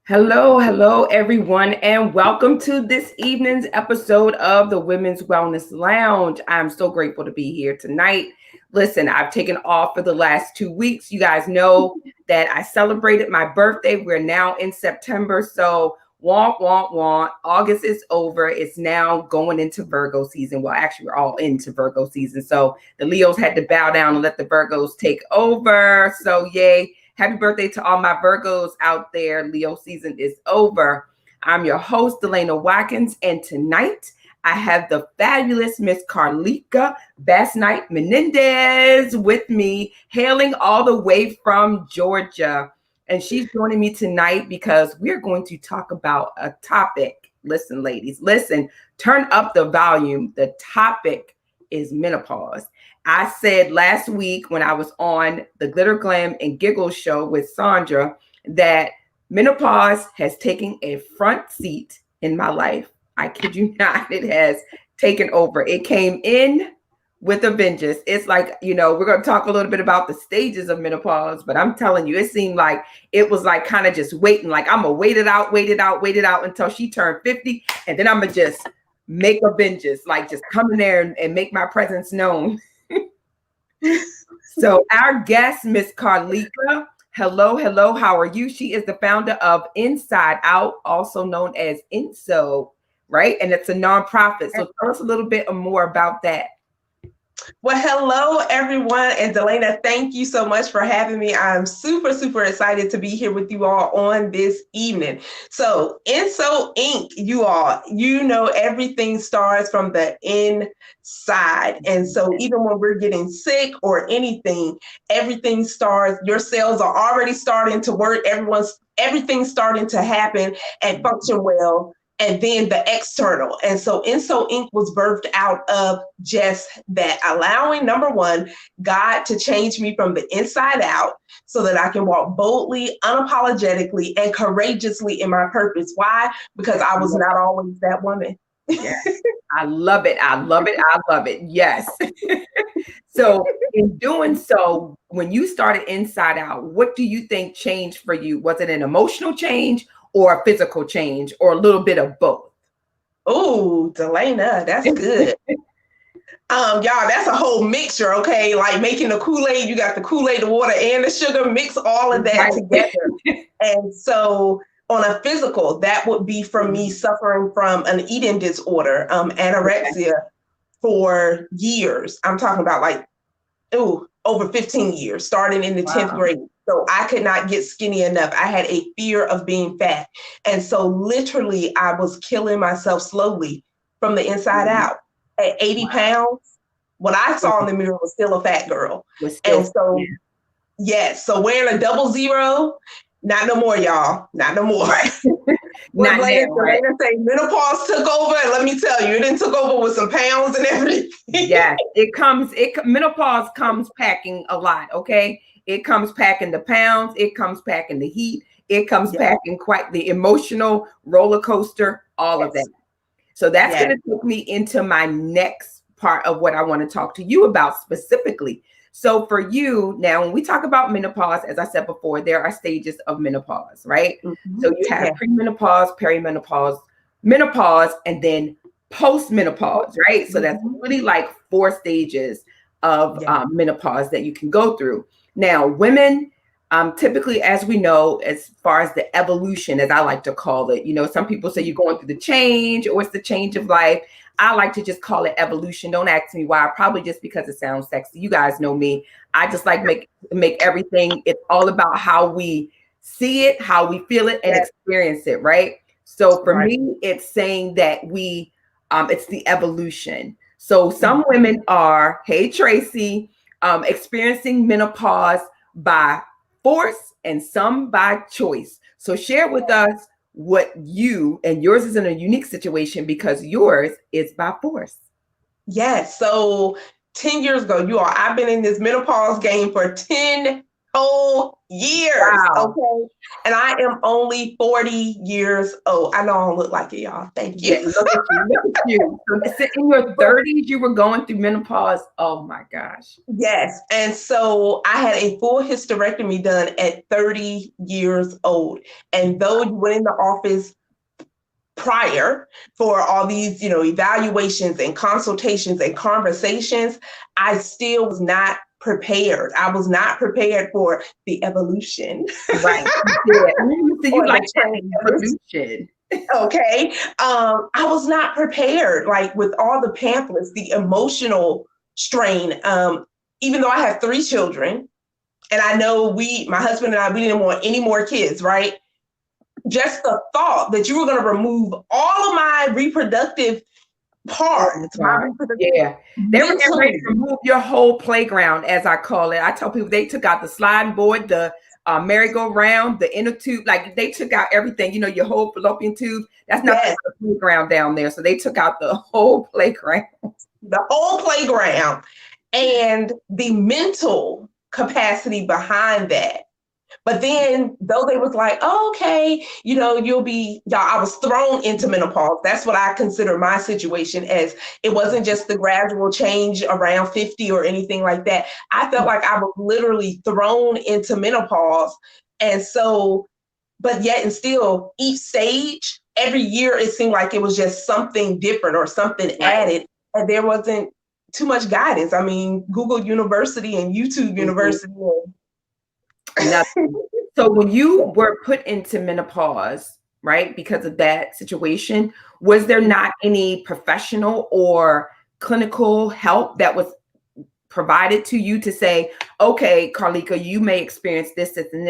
Hello, everyone, and welcome to this evening's episode of the Women's Wellness Lounge. I'm so grateful to be here tonight. Listen, I've taken off for the last 2 weeks. You guys know that I celebrated my birthday. We're now in September, so want. August is over. It's now going into Virgo season. Well, actually, we're all into Virgo season. So the Leos had to bow down and let the Virgos take over. So, yay. Happy birthday to all my Virgos out there. Leo season is over. I'm your host, Delana Watkins, and tonight I have the fabulous Miss Carleeka Basnight-Menendez with me, hailing all the way from Georgia. And she's joining me tonight because we're going to talk about a topic. Listen, ladies, listen, turn up the volume. The topic is menopause. I said last week when I was on the Glitter Glam and Giggle show with Sandra that menopause has taken a front seat in my life. I kid you not, it has taken over. It came in with a vengeance. It's like, we're going to talk a little bit about the stages of menopause, but I'm telling you, it seemed like it was like kind of just waiting. Like I'm going to wait it out until she turned 50. And then I'm going to just make a vengeance, like just come in there and make my presence known. So our guest, Miss Carleeka, hello, how are you? She is the founder of Inside Out, also known as INSO, right? And it's a nonprofit. So tell us a little bit more about that. Well, hello, everyone. And Delana, thank you so much for having me. I'm super excited to be here with you all on this evening. So INSO Inc., you all, everything starts from the inside. And so even when we're getting sick or anything, everything starts, your cells are already starting to work. Everything's starting to happen and function well. And then the external. And so INSO Inc. was birthed out of just that, allowing, number one, God to change me from the inside out so that I can walk boldly, unapologetically, and courageously in my purpose. Why? Because I was not always that woman. Yes. I love it. Yes. So in doing so, when you started Inside Out, what do you think changed for you? Was it an emotional change or a physical change or a little bit of both? Oh, Delana, that's good. Y'all, that's a whole mixture, okay? Like making the Kool-Aid, you got the Kool-Aid, the water, and the sugar, mix all of that together. And so on a physical, that would be from me suffering from an eating disorder, anorexia for years. I'm talking about over 15 years, starting in the 10th grade. So I could not get skinny enough. I had a fear of being fat. And so literally I was killing myself slowly from the inside out. At 80 pounds, what I saw in the mirror was still a fat girl. And so, yes, so wearing a 00, not no more, y'all. Not no more. Not now, right? Say menopause took over, and let me tell you, it didn't took over with some pounds and everything. Yeah, menopause comes packing a lot, okay? It comes packing the pounds, it comes packing the heat, it comes packing quite the emotional roller coaster, all of that. So that's going to take me into my next part of what I want to talk to you about specifically. So for you, now, when we talk about menopause, as I said before, there are stages of menopause, right? Mm-hmm. So you have premenopause, perimenopause, menopause, and then postmenopause, right? So that's really like 4 stages of menopause that you can go through. Now, women, typically, as we know, as far as the evolution, as I like to call it, some people say you're going through the change or it's the change of life. I like to just call it evolution. Don't ask me why. Probably just because it sounds sexy. You guys know me. I just like make everything. It's all about how we see it, how we feel it, and experience it, right? So for me, it's saying that it's the evolution. So some women are, hey Tracy, experiencing menopause by force and some by choice. So share with us what yours is in a unique situation because yours is by force. Yes. So 10 years ago, I've been in this menopause game for 10 whole years. Wow. Okay. And I am only 40 years old. I know I don't look like it, y'all. Thank you. Yeah, look at you. Look at you. So in your 30s, you were going through menopause. Oh my gosh. Yes. And so I had a full hysterectomy done at 30 years old. And though you went in the office prior for all these, evaluations and consultations and conversations, I still was not prepared. I was not prepared for the evolution. Right. Yeah. So you Or like the that changes. evolution. Okay. I was not prepared, like with all the pamphlets, the emotional strain. Even though I have 3 children, and I know my husband and I, we didn't want any more kids, right? Just the thought that you were going to remove all of my reproductive parts, my reproductive Yeah. They were getting ready mentally. to remove your whole playground, as I call it. I tell people they took out the sliding board, the merry-go-round, the inner tube, like they took out everything, your whole fallopian tube. That's not Yes, the playground down there. So they took out the whole playground. the whole playground and the mental capacity behind that. But then, though they was like, oh, okay, I was thrown into menopause. That's what I consider my situation as. It wasn't just the gradual change around 50 or anything like that. I felt like I was literally thrown into menopause. And so, but yet and still, each stage, every year, it seemed like it was just something different or something added. And there wasn't too much guidance. I mean, Google University and YouTube University. Nothing. So when you were put into menopause, right, because of that situation, was there not any professional or clinical help that was provided to you to say, okay, Carleeka, you may experience this, and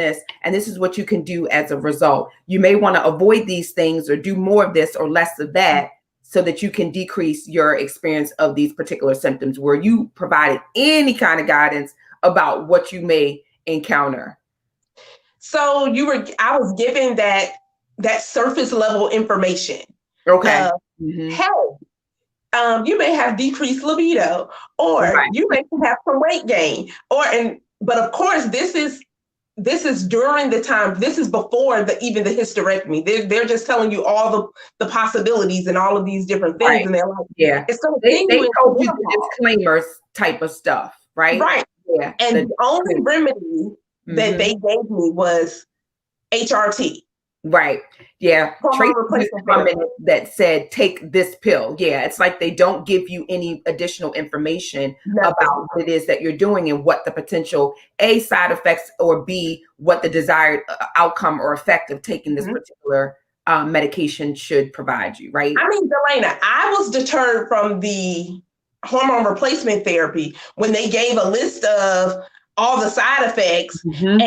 this is what you can do as a result. You may want to avoid these things or do more of this or less of that so that you can decrease your experience of these particular symptoms. Were you provided any kind of guidance about what you may encounter? So I was given that surface level information. Okay. Hey, you may have decreased libido, or you may have some weight gain, but of course this is during the time. This is before even the hysterectomy. They're just telling you all the possibilities and all of these different things, and they're like, yeah, it's going to they told you menopause. the disclaimers type of stuff, right? Right. Yeah. And the only remedy that they gave me was HRT. Right. Yeah. Tracy used to comment that said, take this pill. Yeah. It's like they don't give you any additional information about what it is that you're doing and what the potential A, side effects, or B, what the desired outcome or effect of taking this particular medication should provide you. Right. I mean, Delana, I was deterred from the hormone replacement therapy when they gave a list of all the side effects. And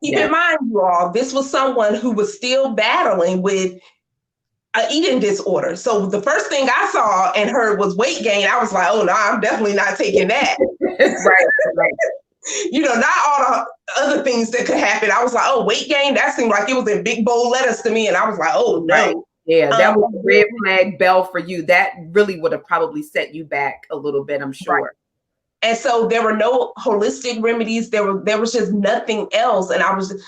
keep in mind, you all, this was someone who was still battling with an eating disorder. So the first thing I saw and heard was weight gain. I was like, oh, no, I'm definitely not taking that. Right. Not all the other things that could happen. I was like, oh, weight gain? That seemed like it was in big, bold letters to me. And I was like, oh, no. Right. Yeah, that was a red flag bell for you. That really would have probably set you back a little bit, I'm sure. Right. And so there were no holistic remedies. There was just nothing else. And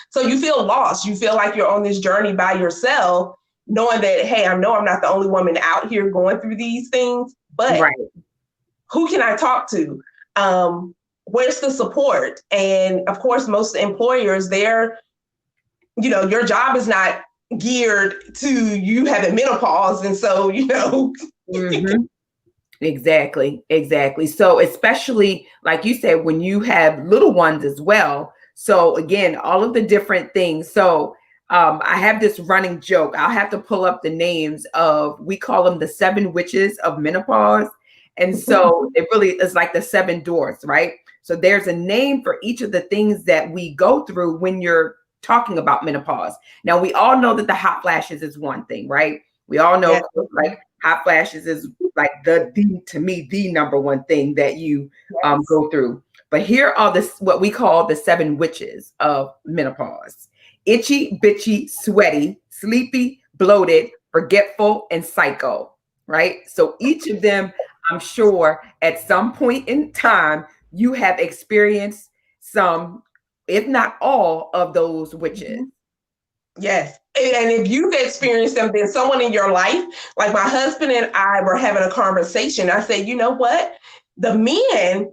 so you feel lost. You feel like you're on this journey by yourself, knowing that, hey, I know I'm not the only woman out here going through these things, but who can I talk to? Where's the support? And of course, most employers, your job is not geared to you having menopause. And so, Exactly. So especially like you said, when you have little ones as well. So again, all of the different things. So I have this running joke. I'll have to pull up the names we call them the 7 witches of menopause. And so it really is like the 7 doors, right? So there's a name for each of the things that we go through when you're talking about menopause. Now, we all know that the hot flashes is one thing, right? We all know like hot flashes is like to me, the number one thing that you go through. But here are what we call the 7 witches of menopause: itchy, bitchy, sweaty, sleepy, bloated, forgetful, and psycho, right? So each of them, I'm sure at some point in time, you have experienced some if not all, of those witches. Mm-hmm. Yes. And if you've experienced them, then someone in your life, like my husband and I were having a conversation. I said, you know what? The men,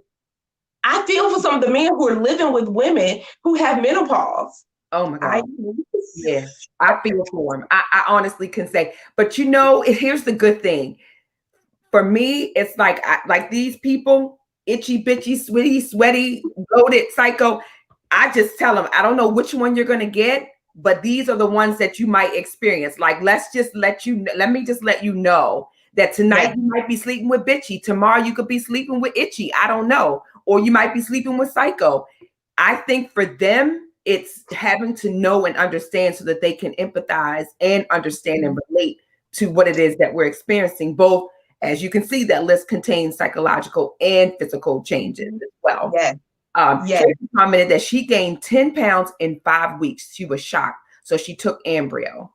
I feel for some of the men who are living with women who have menopause. Oh my God. Yeah, I feel for him. I honestly can say, but here's the good thing. For me, it's like like these people, itchy, bitchy, sweaty, bloated, psycho. I just tell them, I don't know which one you're going to get, but these are the ones that you might experience. Like, let me just let you know that tonight you might be sleeping with bitchy. Tomorrow you could be sleeping with itchy. I don't know. Or you might be sleeping with psycho. I think for them, it's having to know and understand so that they can empathize and understand and relate to what it is that we're experiencing. Both, as you can see, that list contains psychological and physical changes as well. Yes. Tracy commented that she gained 10 pounds in 5 weeks. She was shocked. So she took embryo.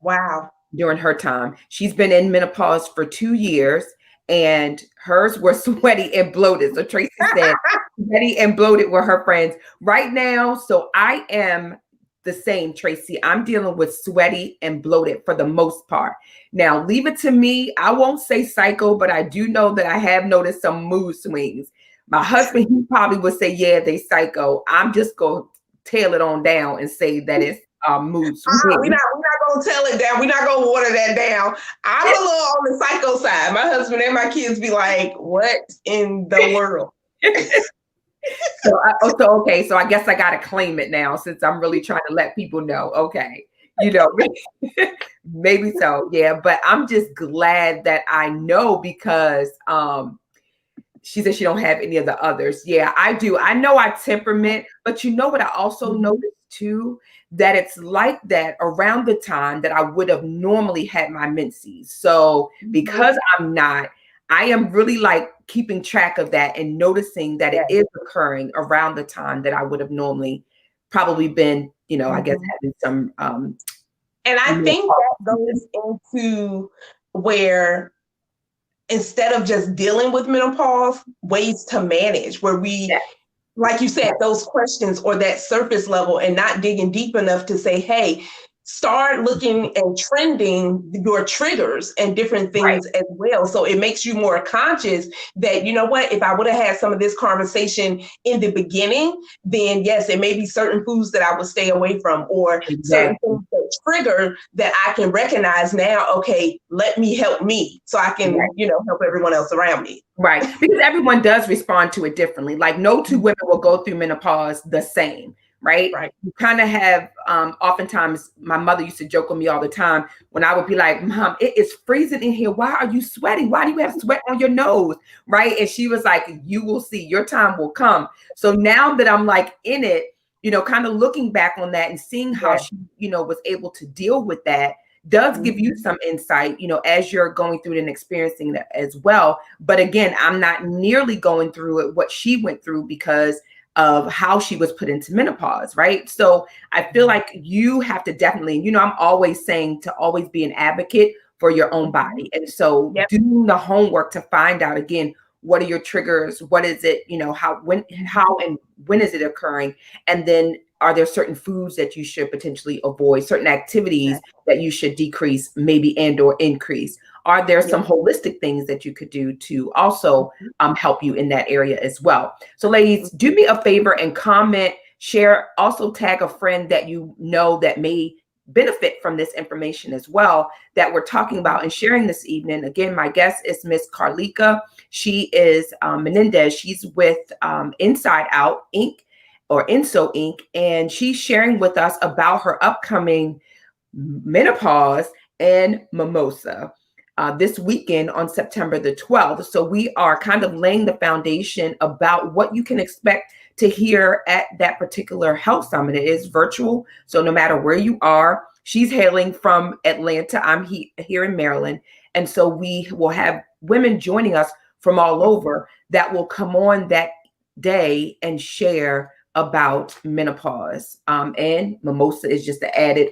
Wow. During her time. She's been in menopause for 2 years, and hers were sweaty and bloated. So Tracy said sweaty and bloated were her friends. Right now, so I am the same, Tracy. I'm dealing with sweaty and bloated for the most part. Now, leave it to me. I won't say psycho, but I do know that I have noticed some mood swings. My husband, he probably would say, yeah, they psycho. I'm just going to tail it on down and say that it's mood swings. We're not going to tell it down. We're not going to water that down. I'm a little on the psycho side. My husband and my kids be like, what in the world? Okay, so I guess I got to claim it now since I'm really trying to let people know. Okay, maybe so. Yeah, but I'm just glad that I know because she said she don't have any of the others. Yeah, I do. I know our temperament, but you know what I also noticed too? That it's like that around the time that I would have normally had my menses. So because I'm not, I am really like keeping track of that and noticing that it is occurring around the time that I would have normally probably been, I guess having some. And I think that goes into where instead of just dealing with menopause, ways to manage where we, like you said, those questions or that surface level and not digging deep enough to say, hey, start looking and trending your triggers and different things as well. So it makes you more conscious that, you know what, if I would have had some of this conversation in the beginning, then yes, it may be certain foods that I would stay away from or certain things that trigger that I can recognize now, okay, let me help me so I can, help everyone else around me. Right. Because everyone does respond to it differently. Like no two women will go through menopause the same. Right. You kind of have, oftentimes my mother used to joke with me all the time when I would be like, Mom, it is freezing in here. Why are you sweating? Why do you have sweat on your nose? Right. And she was like, you will see, your time will come. So now that I'm like in it, kind of looking back on that and seeing how she, was able to deal with that does give you some insight, as you're going through it and experiencing it as well. But again, I'm not nearly going through it, what she went through because of how she was put into menopause, right? So I feel like you have to definitely, I'm always saying to always be an advocate for your own body. And so doing the homework to find out, again, what are your triggers? What is it, how and when is it occurring? And then are there certain foods that you should potentially avoid, certain activities that you should decrease, maybe and or increase? Are there some holistic things that you could do to also help you in that area as well? So ladies, do me a favor and comment, share, also tag a friend that you know that may benefit from this information as well that we're talking about and sharing this evening. Again, my guest is Miss Carleeka. She is Menendez. She's with Inside Out Inc. or Inso Inc. And she's sharing with us about her upcoming menopause and mimosa. This weekend on September the 12th. So we are kind of laying the foundation about what you can expect to hear at that particular health summit. It is virtual. So no matter where you are, she's hailing from Atlanta. I'm here in Maryland. And so we will have women joining us from all over that will come on that day and share about menopause. And mimosa is just the added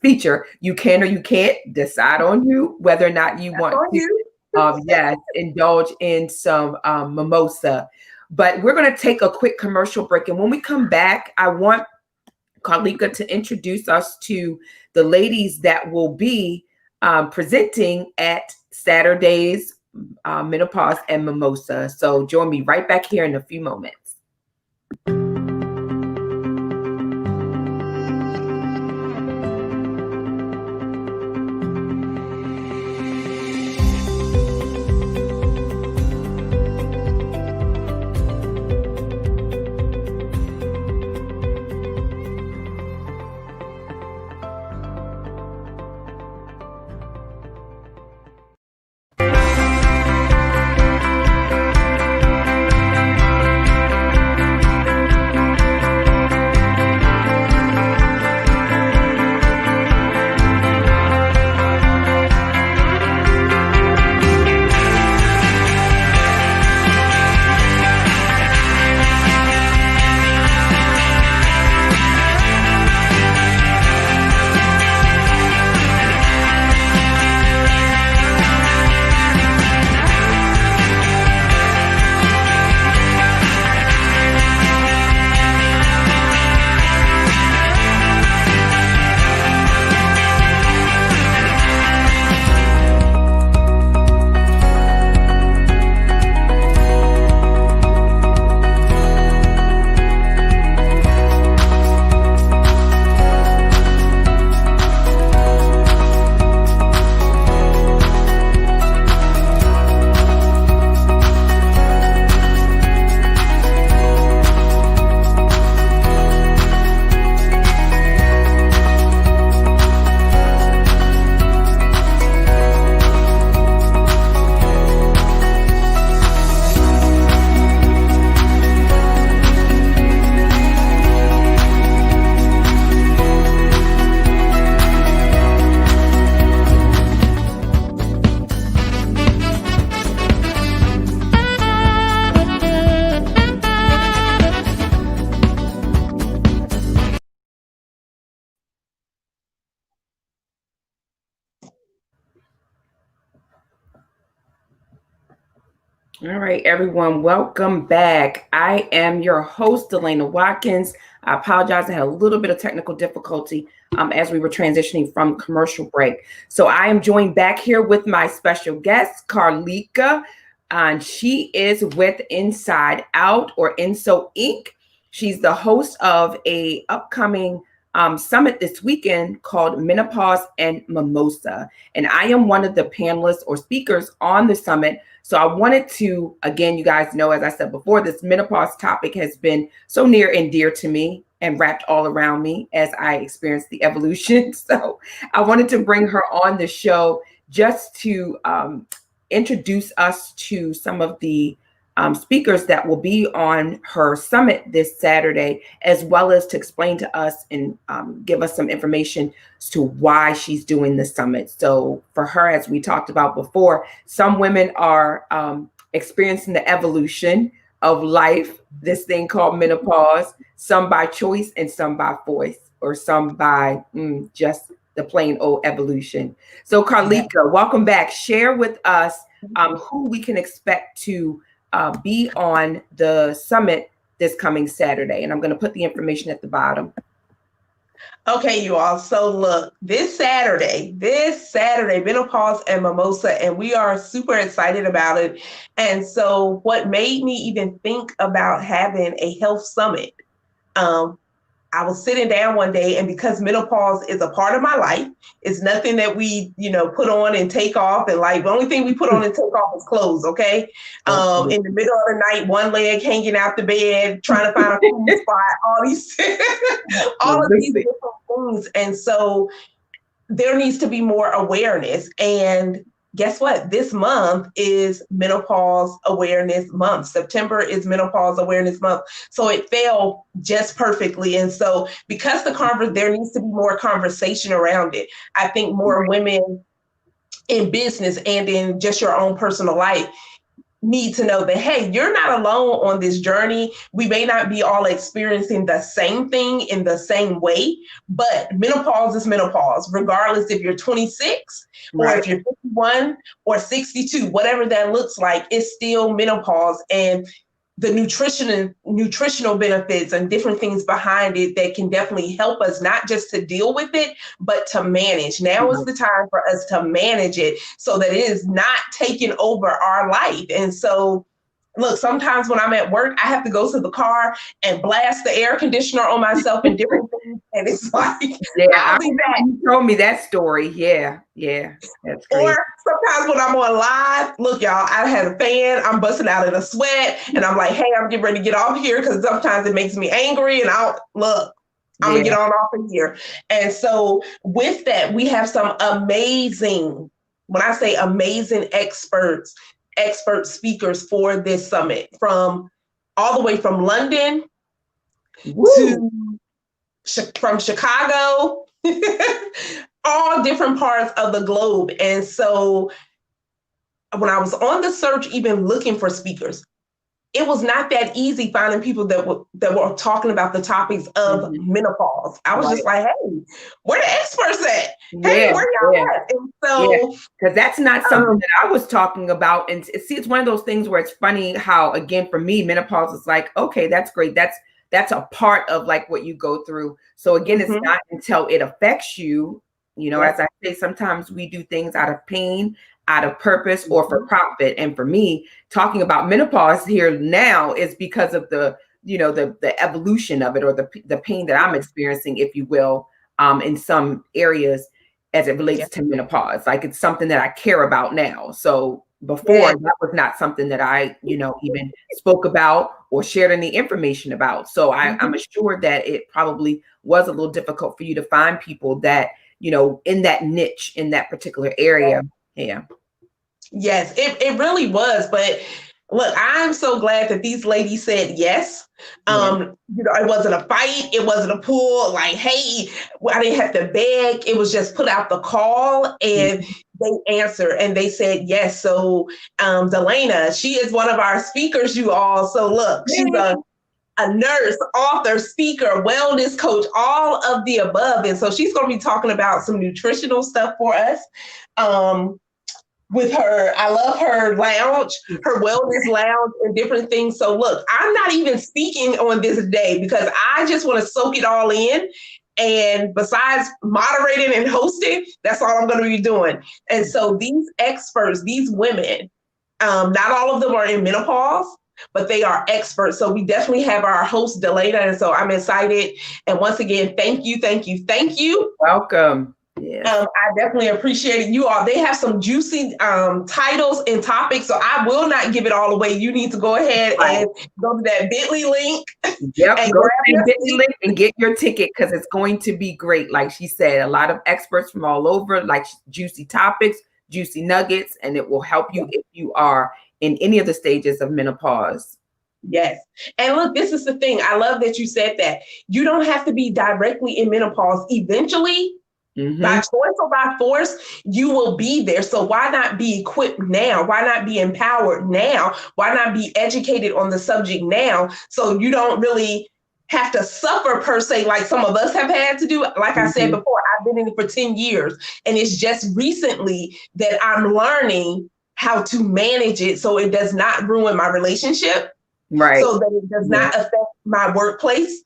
feature. You can or you can't, decide on you whether or not you want to indulge in some mimosa. But we're going to take a quick commercial break. And when we come back, I want Carleeka to introduce us to the ladies that will be presenting at Saturday's Menopause and Mimosa. So join me right back here in a few moments. All right, everyone, welcome back. I am your host, Elena Watkins. I apologize. I had a little bit of technical difficulty as we were transitioning from commercial break. So I am joined back here with my special guest, Carleeka, and she is with Inside Out or Inso Inc. She's the host of a upcoming summit this weekend called Menopause and Mimosa. And I am one of the panelists or speakers on the summit. So I wanted to, again, you guys know, as I said before, this menopause topic has been so near and dear to me and wrapped all around me as I experienced the evolution. So I wanted to bring her on the show just to introduce us to some of the speakers that will be on her summit this Saturday, as well as to explain to us and give us some information as to why she's doing the summit. So for her, as we talked about before, some women are experiencing the evolution of life, this thing called menopause, some by choice and some by force, or some by just the plain old evolution. So Carleeka, welcome back. Share with us who we can expect to be on the summit this coming Saturday. And I'm going to put the information at the bottom. Okay, you all. So look, this Saturday, Menopause and Mimosa, and we are super excited about it. And so what made me even think about having a health summit, I was sitting down one day, and because menopause is a part of my life, it's nothing that we, put on and take off. And like the only thing we put on and take off is clothes. Okay. In the middle of the night, one leg hanging out the bed, trying to find a cool spot, all of these different things. And so there needs to be more awareness. And guess what? This month is Menopause Awareness Month. September is Menopause Awareness Month. So it fell just perfectly. And so because there needs to be more conversation around it. I think more women in business and in just your own personal life need to know that, hey, you're not alone on this journey. We may not be all experiencing the same thing in the same way, but menopause is menopause, regardless if you're 26 or if you're 51 or 62, whatever that looks like, it's still menopause. And the nutritional benefits and different things behind it that can definitely help us not just to deal with it, but to manage. Now is the time for us to manage it so that it is not taking over our life. And so, look, sometimes when I'm at work, I have to go to the car and blast the air conditioner on myself and different things. And it's like, I'll be back. You told me that story. Yeah. That's great. Or sometimes when I'm on live, look, y'all, I had a fan, I'm busting out in a sweat, and I'm like, hey, I'm getting ready to get off here because sometimes it makes me angry, and I'm gonna get on off of here. And so with that, we have some amazing, when I say amazing expert speakers for this summit, from all the way from London from Chicago, all different parts of the globe. And so when I was on the search, even looking for speakers, it was not that easy finding people that were talking about the topics of menopause. I was just like, hey, where the experts at? Hey, where y'all at? And so, because that's not something that I was talking about. And see, it's one of those things where it's funny how, again, for me, menopause is like, okay, that's great. That's a part of like what you go through. So again, it's not until it affects you, as I say, sometimes we do things out of pain, out of purpose, or for profit. And for me, talking about menopause here now is because of the evolution of it, or the pain that I'm experiencing, if you will, in some areas as it relates to menopause. Like, it's something that I care about now. So before, that was not something that I, even spoke about or shared any information about. So I'm assured that it probably was a little difficult for you to find people that, in that niche, in that particular area. Yeah. Yes, it really was. But look, I'm so glad that these ladies said yes. It wasn't a fight. It wasn't a pull. Like, hey, I didn't have to beg. It was just put out the call and they answered and they said yes. So Delana, she is one of our speakers, you all. So look, she's a nurse, author, speaker, wellness coach, all of the above. And so she's going to be talking about some nutritional stuff for us. With her, I love her lounge, her wellness lounge, and different things. So look, I'm not even speaking on this day because I just want to soak it all in. And besides moderating and hosting, that's all I'm going to be doing. And so these experts, these women, not all of them are in menopause, but they are experts. So we definitely have our host, Delana. And so I'm excited. And once again, thank you. Welcome. Yes. I definitely appreciate it. You all, they have some juicy titles and topics, so I will not give it all away. You need to go ahead and go to that Bitly link. Yep, and go to that Bitly link and get your ticket, because it's going to be great. Like she said, a lot of experts from all over, like juicy topics, juicy nuggets, and it will help you if you are in any of the stages of menopause. Yes. And look, this is the thing. I love that you said that. You don't have to be directly in menopause. Eventually, by choice or by force, you will be there. So why not be equipped now? Why not be empowered now? Why not be educated on the subject now? So you don't really have to suffer per se, like some of us have had to do. Like I said before, I've been in it for 10 years. And it's just recently that I'm learning how to manage it so it does not ruin my relationship. Right. So that it does not affect my workplace.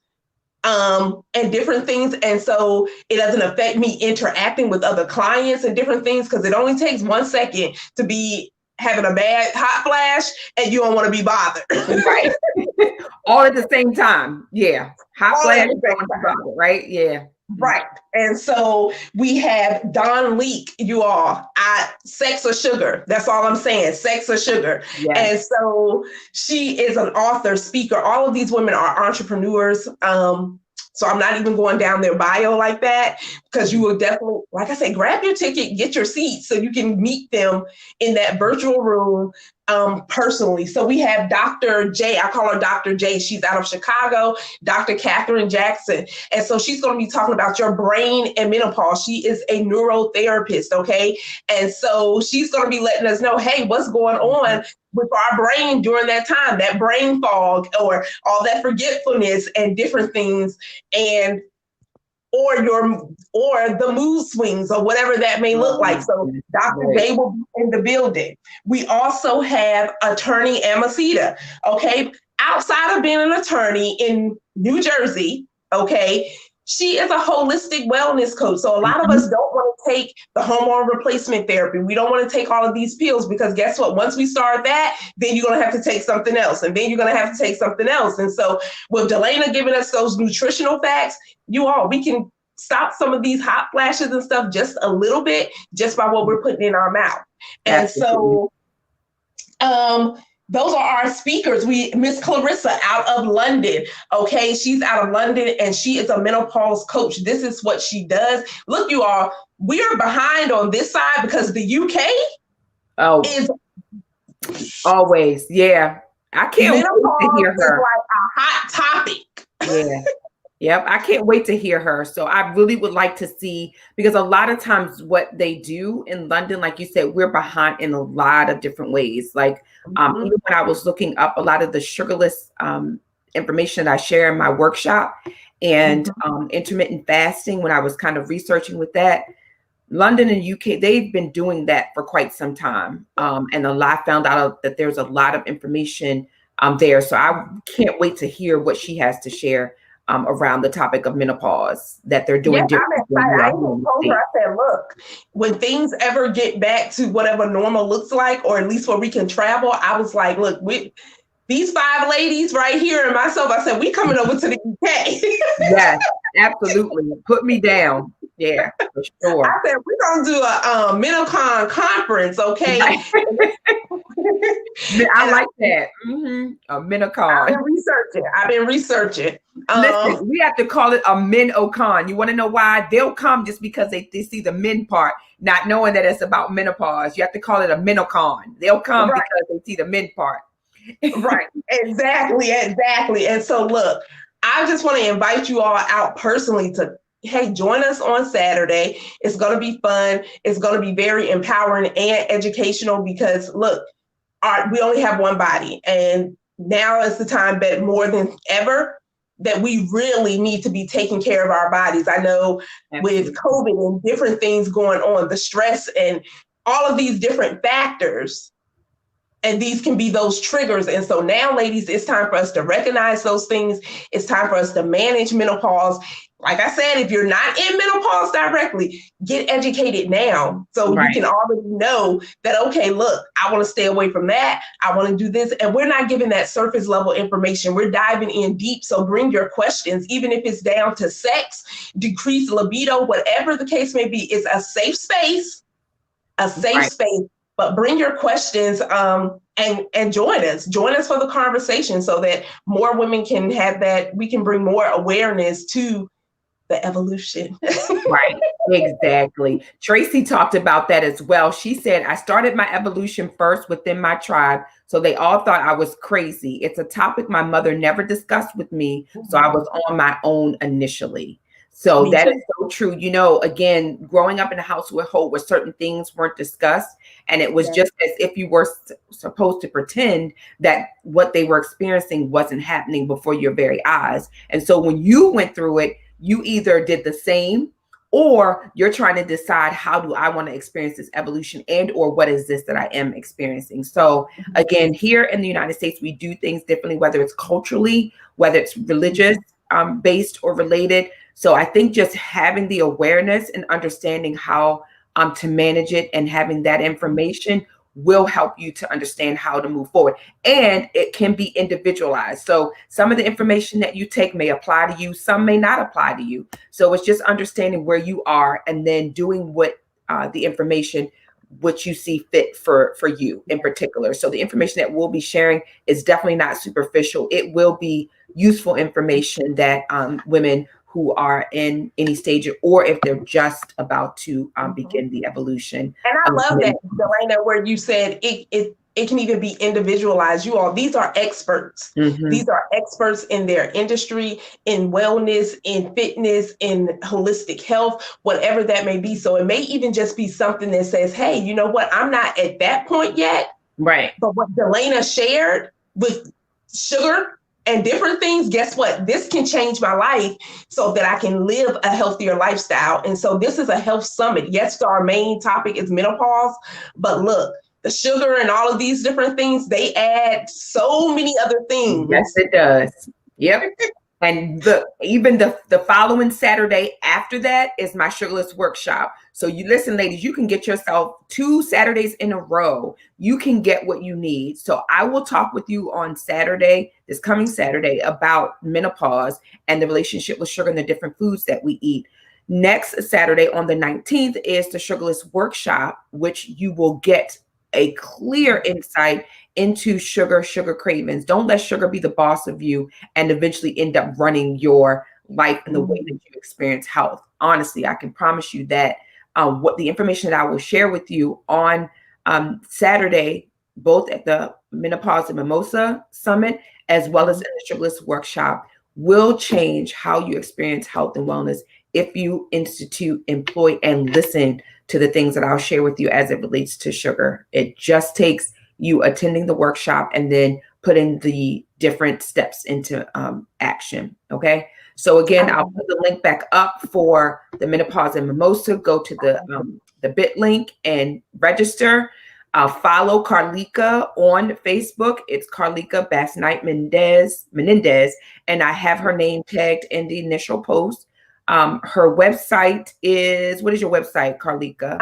And different things. And so it doesn't affect me interacting with other clients and different things, because it only takes 1 second to be having a bad hot flash and you don't want to be bothered. Right. All at the same time. Yeah. Hot flash, right? Yeah. Right. And so we have Dawn Leak, you all. Sex or sugar. That's all I'm saying. Sex or sugar. Yes. And so she is an author, speaker. All of these women are entrepreneurs. So I'm not even going down their bio like that, because you will definitely, like I say, grab your ticket, get your seat so you can meet them in that virtual room personally. So we have Dr. J. I call her Dr. J. She's out of Chicago, Dr. Catherine Jackson. And so she's going to be talking about your brain and menopause. She is a neurotherapist, okay? And so she's going to be letting us know, hey, what's going on with our brain during that time, that brain fog or all that forgetfulness and different things, and or the mood swings or whatever that may look like. So Dr. J will be in the building. We also have attorney Amacita. Okay. outside of being an attorney in New Jersey, okay, she is a holistic wellness coach. So a lot of us don't want to take the hormone replacement therapy. We don't want to take all of these pills because guess what? Once we start that, then you're going to have to take something else. And then you're going to have to take something else. And so with Delana giving us those nutritional facts, we can stop some of these hot flashes and stuff just a little bit just by what we're putting in our mouth. And so those are our speakers. Miss Clarissa out of London. Okay, she's out of London and she is a menopause coach. This is what she does. Look, you all, we are behind on this side because the UK is always, yeah. I can't wait to hear her. Is like a hot topic. Yeah. Yep. I can't wait to hear her. So I really would like to see, because a lot of times what they do in London, like you said, we're behind in a lot of different ways. Like even when I was looking up a lot of the sugarless information that I share in my workshop and intermittent fasting, when I was kind of researching with that, London and UK, they've been doing that for quite some time. And I found out that there's a lot of information there. So I can't wait to hear what she has to share around the topic of menopause that they're doing. Yeah, I'm excited. I even told her, I said, look, when things ever get back to whatever normal looks like, or at least where we can travel, I was like, look, these 5 ladies right here and myself, I said, we coming over to the UK. Yes, absolutely. Put me down. Yeah, for sure. I said, we're going to do a Menocon conference, okay? I like that. A Menocon. I've been researching. Listen, we have to call it a Menocon. You want to know why? They'll come just because they see the men part, not knowing that it's about menopause. You have to call it a Menocon. They'll come because they see the men part. Right. Exactly. And so look, I just want to invite you all out personally to, hey, join us on Saturday. It's going to be fun. It's going to be very empowering and educational because look, we only have one body. And now is the time that more than ever that we really need to be taking care of our bodies. I know with COVID and different things going on, the stress and all of these different factors, and these can be those triggers. And so now, ladies, it's time for us to recognize those things. It's time for us to manage menopause. Like I said, if you're not in menopause directly, get educated now. So you can already know that, okay, look, I want to stay away from that. I want to do this. And we're not giving that surface level information. We're diving in deep. So bring your questions, even if it's down to sex, decreased libido, whatever the case may be. It's a safe space, space. But bring your questions and join us. Join us for the conversation so that more women can have that. We can bring more awareness to the evolution. Right, exactly. Tracy talked about that as well. She said, I started my evolution first within my tribe, so they all thought I was crazy. It's a topic my mother never discussed with me, so I was on my own initially. So that is so true. You know, again, growing up in a household where certain things weren't discussed, and it was just as if you were supposed to pretend that what they were experiencing wasn't happening before your very eyes. And so when you went through it, you either did the same, or you're trying to decide, how do I want to experience this evolution, and or what is this that I am experiencing? So again, here in the United States, we do things differently, whether it's culturally, whether it's religious based or related. So I think just having the awareness and understanding how to manage it and having that information will help you to understand how to move forward. And it can be individualized. So some of the information that you take may apply to you, some may not apply to you. So it's just understanding where you are and then doing what the information, what you see fit for you in particular. So the information that we'll be sharing is definitely not superficial. It will be useful information that women who are in any stage, or if they're just about to begin the evolution. And I love that, Delana, where you said it can even be individualized. You all, these are experts. These are experts in their industry, in wellness, in fitness, in holistic health, whatever that may be. So it may even just be something that says, hey, you know what? I'm not at that point yet. Right. But what Delana shared with sugar and different things, guess what? This can change my life so that I can live a healthier lifestyle. And so this is a health summit. Yes, our main topic is menopause, but look, the sugar and all of these different things, they add so many other things. Yes, it does. Yep. And even the following Saturday after that is my sugarless workshop. So you listen, ladies, you can get yourself 2 Saturdays in a row. You can get what you need. So I will talk with you on Saturday, this coming Saturday, about menopause and the relationship with sugar and the different foods that we eat. Next Saturday on the 19th is the sugarless workshop, which you will get a clear insight into sugar cravings. Don't let sugar be the boss of you and eventually end up running your life in the way that you experience health. Honestly, I can promise you that what the information that I will share with you on Saturday, both at the Menopause Mimosa Summit, as well as in the sugarless workshop, will change how you experience health and wellness if you institute, employ, and listen to the things that I'll share with you as it relates to sugar. It just takes you attending the workshop and then putting the different steps into action. Okay. So again, I'll put the link back up for the Menopause and Mimosa. Go to the bit link and register. Follow Carleeka on Facebook. It's Carleeka Basnight-Menendez, and I have her name tagged in the initial post. Her website is, what is your website, Carleeka?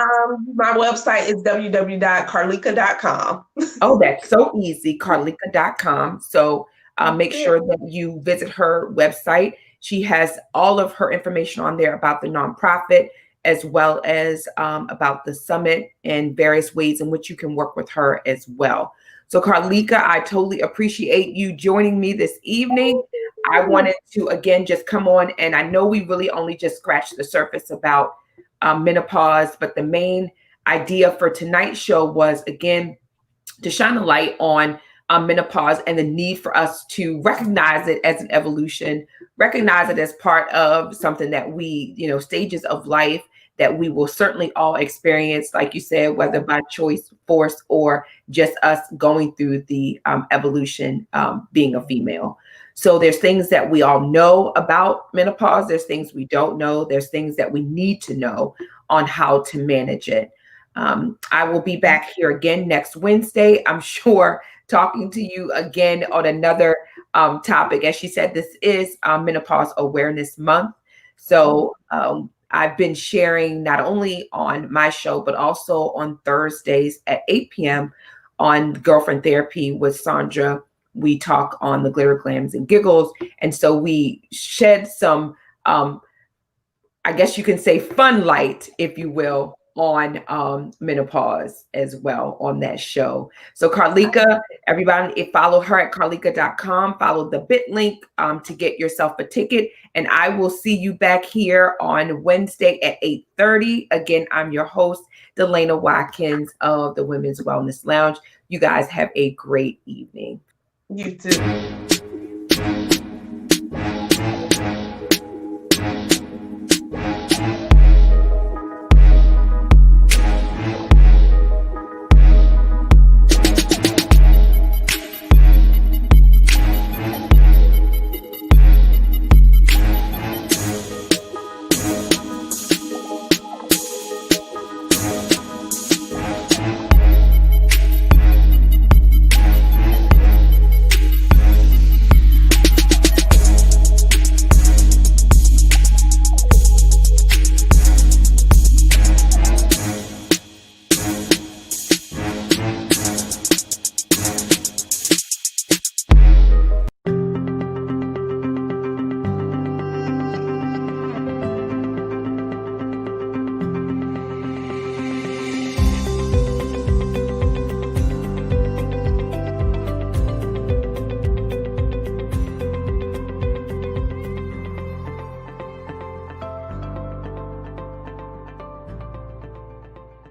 My website is www.carleeka.com. Oh, that's so easy, carleeka.com. So make sure that you visit her website. She has all of her information on there about the nonprofit, as well as about the summit and various ways in which you can work with her as well. So Carleeka, I totally appreciate you joining me this evening. I wanted to, again, just come on, and I know we really only just scratched the surface about menopause, but the main idea for tonight's show was, again, to shine a light on menopause and the need for us to recognize it as an evolution, recognize it as part of something that we, stages of life that we will certainly all experience, like you said, whether by choice, force, or just us going through the evolution, being a female. So there's things that we all know about menopause. There's things we don't know. There's things that we need to know on how to manage it. I will be back here again next Wednesday, I'm sure, talking to you again on another topic. As she said, this is Menopause Awareness Month. So I've been sharing not only on my show, but also on Thursdays at 8 p.m. on Girlfriend Therapy with Sandra. We talk on the Glitter Glams and Giggles. And so we shed some, I guess you can say, fun light, if you will, on menopause as well on that show. So Carleeka, everybody, follow her at carleeka.com. Follow the bit link to get yourself a ticket. And I will see you back here on Wednesday at 8:30. Again, I'm your host, Delana Watkins of the Women's Wellness Lounge. You guys have a great evening. You too.